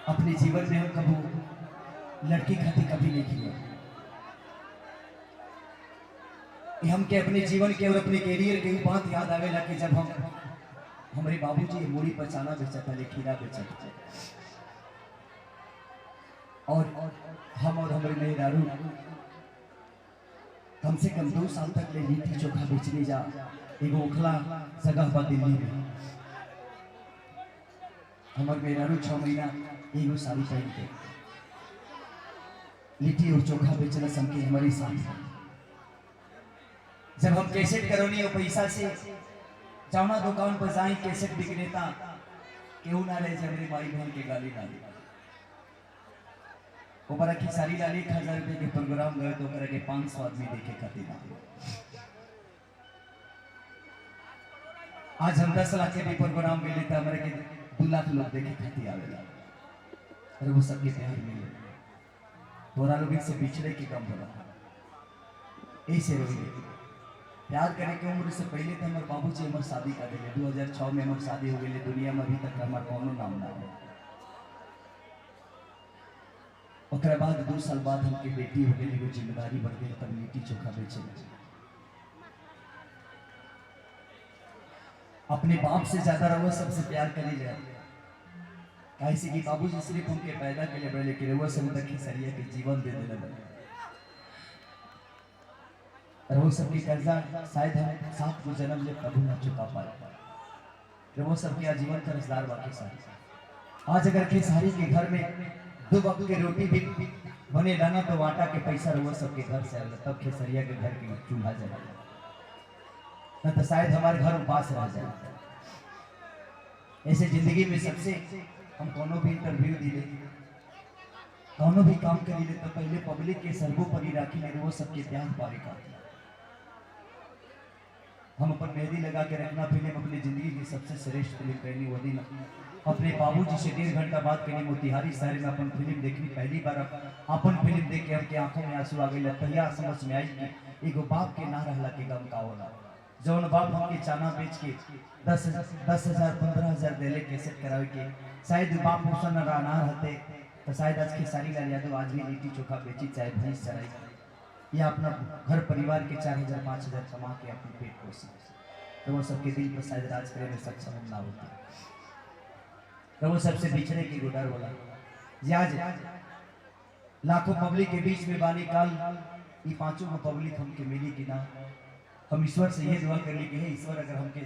अपने जीवन में हम कबू लड़की खाती कभी नहीं किया। हम के अपने जीवन के और अपने कैरियर के बात याद आवेला कि जब हम हमारे बाबूजी मूड़ी पर चाना बेचा था, खीरा बेचा था, और हम और हमारे मेहरारू कम से कम 2 साल तक ले लिट्टी चोखा बेचने जा एगो ओखला जगह पर दिल्ली में। हमारे मेहरारू 6 महीना एगो साड़ी पहन के लिट्टी और चोखा बेचना समके हमारे साथ। जब हम कैसेट करौनी और पैसा से जाना दुकान पर जाए कैसेट विक्रेता केहू ना रहे जब मेरी माई बहन के गाली ना दी। ऊपर की सारी लाली 1000 रुपये के प्रोग्राम गए तो के 500 आदमी देखे खातिर ना। आज हम 10 लाख के भी प्रोग्राम मिले तो हमारे के 2 लाख लोग देखे खातिर आवेला। अरे वो सबके प्यार मिले तोरा लोग से बिछड़े के कम बना ऐसे रोई। प्यार करे के उम्र से पहले तो हमारे बाबूजी हमारे शादी कर दिले। 2006 में हमारी शादी हो गई। दुनिया में अभी तक हमारा कोनो नाम ना है। ओकरे बाद 2 साल बाद हमके बेटी हो गई, एगो जिम्मेदारी बढ़ गई, तब लिट्टी चोखा बेचे। अपने बाप से ज्यादा रहो सबसे प्यार करी जाए। कैसे कि बाबूजी सिर्फ हमके पैदा के लिए बड़े लेकिन वो सब तक खेसरिया के जीवन दे देले। और वो सबकी कर्जा शायद हम 7 को जन्म ले कभी ना चुका पाए। वो सबके आजीवन कर्जदार बाकी सारे। आज अगर खेसारी के घर में 2 वक्त की रोटी भी बने लाना तो आटा के पैसा वो सबके घर से आएगा, तब खेसरिया के घर के चूल्हा जलाएगा, न तो शायद हमारे घर उपास रह जाए। ऐसे जिंदगी में सबसे हम कोनो भी इंटरव्यू दिले कोनो भी काम करी ले तो पहले पब्लिक के सर्वोपरि राखी ले वो सबके ध्यान पावे का। हम अपन मेहंदी लगा के रखना फिल्म अपनी जिंदगी की सबसे श्रेष्ठ फिल्म कहनी वो दिन अपने बाबूजी से 1.5 घंटा बाद कहनी मोतिहारी शहर में अपन फिल्म देखनी। पहली बार अपन फिल्म देख के हमके आंखों में आंसू आ गए। तैयार समझ में आई कि एगो बाप के ना रहला के गम का होला। जौन बाप हमके चाना बेच के 10,000 15,000 देले कैसेट करावे के शायद बाप मुसन ना रहते तो शायद आज के सारी लाल यादव आज भी लिट्टी चोखा बेची चाहे भैंस चराई या अपना घर परिवार के 4,000 5,000 कमा के अपने पेट पोसी। तो वो सबके दिल पर शायद राज करे में सक्षम ना होती। तो वो सबसे बिछड़े की गुडर बोला आज लाखों पब्लिक के बीच में बानी काल ये 5 को पब्लिक हमके मिली कि ना। हम ईश्वर से ये दुआ कर ली कि हे ईश्वर अगर हमके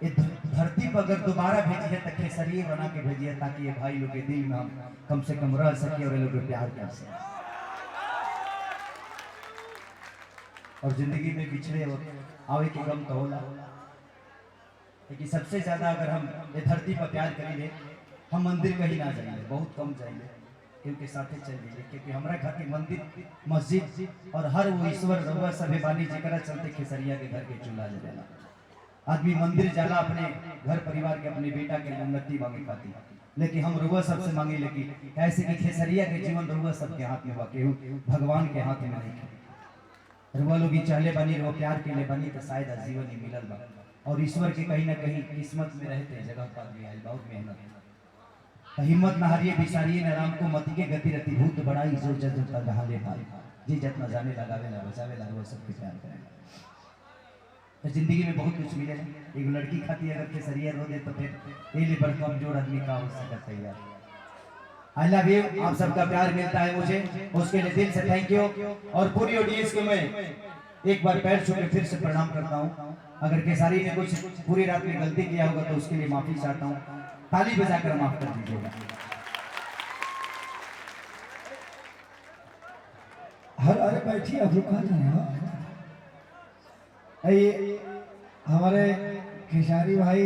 धरती पर अगर दोबारा भेजिए तो खेसरिये बना के भेजिए ताकि ये भाई लोग के दिल में हम कम से कम रह सके और लोग प्यार कर सके। और जिंदगी में बिछड़े और आवे के गम तो होला लेकिन सबसे ज्यादा अगर हम ये धरती पर प्यार करेंगे हम मंदिर कहीं ना जाएंगे, बहुत कम जाएंगे क्योंकि साथे चल जाइए। क्योंकि हमारा घर के मंदिर मस्जिद और हर वो ईश्वर रहुआ सभे बानी जरा चलते खेसरिया के घर के चूल्हा जलेला। आदमी मंदिर जाला अपने घर परिवार के अपने बेटा के उन्नति मांगे पाती, लेकिन हम रहुआ सबसे मांगे लेकिन ऐसे कि खेसरिया के जीवन रहुआ सबके हाथ में बाकी भगवान के हाथ में नहीं। रहुआ लोग चाहले बनी रहो प्यार के लिए बनी तो शायद जीवन ही मिलल बा और ईश्वर के कहीं ना कहीं किस्मत में रहते जगह पर भी आए। बहुत मेहनत हिम्मत न हारिए बिसारिए न राम को मति के गति रति भूत बड़ाई जो जज रहा ले भाई जी जतना जाने लगावे ला बचावे ला वो सबके प्यार करेगा। तो जिंदगी में बहुत कुछ मिले। एक लड़की खाती अगर खेसरिया रो दे तो फिर ये बड़ कमजोर आदमी का हो सकता है यार। आई लव यू, आप सबका प्यार मिलता है मुझे, उसके लिए दिल से थैंक यू। और पूरी ऑडियंस को मैं एक बार पैर छू के फिर से प्रणाम करता हूँ। अगर खेसारी ने कुछ पूरी रात में गलती किया होगा तो उसके लिए माफी चाहता हूँ। ताली बजाकर माफ कर दीजिएगा। अरे बैठिए आप लोग कहाँ जा रहे हो? हमारे खेसारी भाई